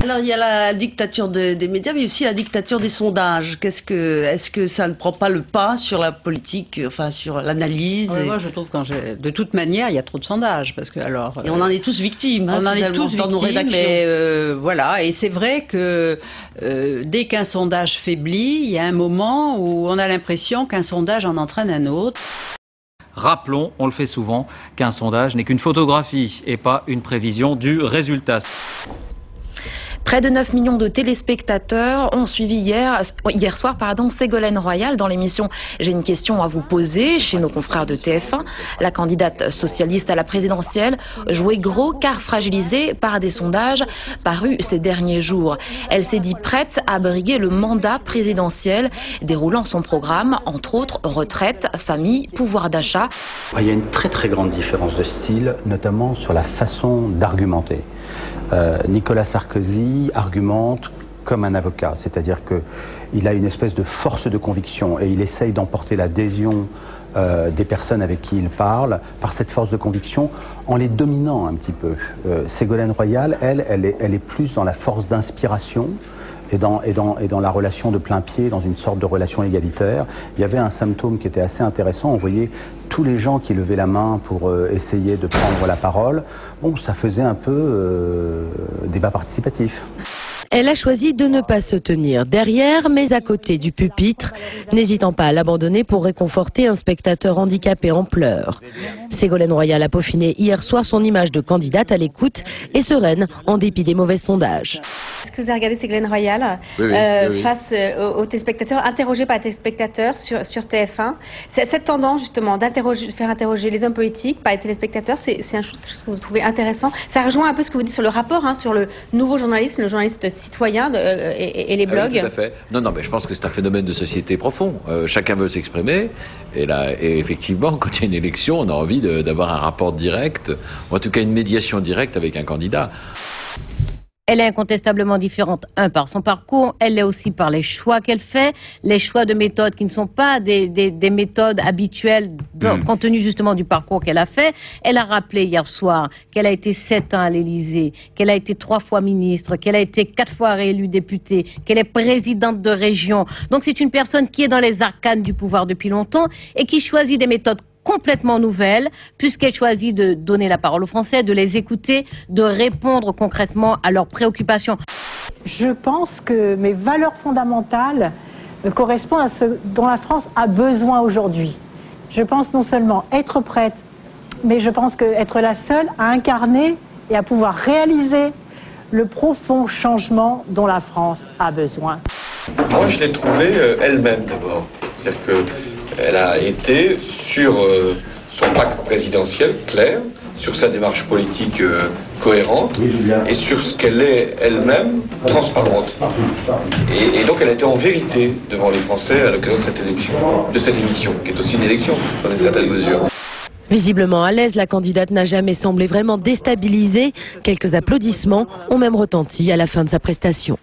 Alors il y a la dictature des médias, mais aussi la dictature des sondages. Est-ce que ça ne prend pas le pas sur la politique, enfin sur l'analyse Moi, je trouve que de toute manière, il y a trop de sondages, parce que alors. Et on en est tous victimes. On en est tous dans nos rédactions. Mais voilà. Et c'est vrai que dès qu'un sondage faiblit, il y a un moment où on a l'impression qu'un sondage en entraîne un autre. Rappelons, on le fait souvent, qu'un sondage n'est qu'une photographie et pas une prévision du résultat. Près de 9 millions de téléspectateurs ont suivi hier soir Ségolène Royal dans l'émission « J'ai une question à vous poser » chez nos confrères de TF1. La candidate socialiste à la présidentielle jouait gros car fragilisée par des sondages parus ces derniers jours. Elle s'est dit prête à briguer le mandat présidentiel, déroulant son programme, entre autres retraite, famille, pouvoir d'achat. Il y a une très grande différence de style, notamment sur la façon d'argumenter. Nicolas Sarkozy argumente comme un avocat, c'est-à-dire qu'il a une espèce de force de conviction et il essaye d'emporter l'adhésion des personnes avec qui il parle par cette force de conviction en les dominant un petit peu. Ségolène Royal, elle est plus dans la force d'inspiration et dans la relation de plein pied, dans une sorte de relation égalitaire. Il y avait un symptôme qui était assez intéressant. On voyait tous les gens qui levaient la main pour essayer de prendre la parole. Bon, ça faisait un peu débat participatif. Elle a choisi de ne pas se tenir derrière, mais à côté du pupitre, n'hésitant pas à l'abandonner pour réconforter un spectateur handicapé en pleurs. Ségolène Royal a peaufiné hier soir son image de candidate à l'écoute et sereine en dépit des mauvais sondages. Est-ce que vous avez regardé Ségolène Royal face aux téléspectateurs, interrogés par les téléspectateurs sur TF1? Cette tendance justement de faire interroger les hommes politiques par les téléspectateurs, c'est quelque chose que vous trouvez intéressant? Ça rejoint un peu ce que vous dites sur le rapport, sur le nouveau journalisme, le journaliste citoyen et les blogs. Oui, tout à fait. Non, mais je pense que c'est un phénomène de société profond. Chacun veut s'exprimer. Et effectivement, quand il y a une élection, on a envie d'avoir un rapport direct, ou en tout cas une médiation directe avec un candidat. Elle est incontestablement différente, par son parcours, elle l'est aussi par les choix qu'elle fait, les choix de méthodes qui ne sont pas des méthodes habituelles, compte tenu justement du parcours qu'elle a fait. Elle a rappelé hier soir qu'elle a été 7 ans à l'Élysée, qu'elle a été 3 fois ministre, qu'elle a été 4 fois réélue députée, qu'elle est présidente de région. Donc c'est une personne qui est dans les arcanes du pouvoir depuis longtemps et qui choisit des méthodes complètement nouvelle, puisqu'elle choisit de donner la parole aux Français, de les écouter, de répondre concrètement à leurs préoccupations. Je pense que mes valeurs fondamentales correspondent à ce dont la France a besoin aujourd'hui. Je pense non seulement être prête, mais je pense qu'être la seule à incarner et à pouvoir réaliser le profond changement dont la France a besoin. Moi, je l'ai trouvée elle-même d'abord. C'est-à-dire qu'elle a été sur son pacte présidentiel clair, sur sa démarche politique cohérente et sur ce qu'elle est elle-même transparente. Et donc elle a été en vérité devant les Français à l'occasion de cette émission, qui est aussi une élection dans une certaine mesure. Visiblement à l'aise, la candidate n'a jamais semblé vraiment déstabilisée. Quelques applaudissements ont même retenti à la fin de sa prestation.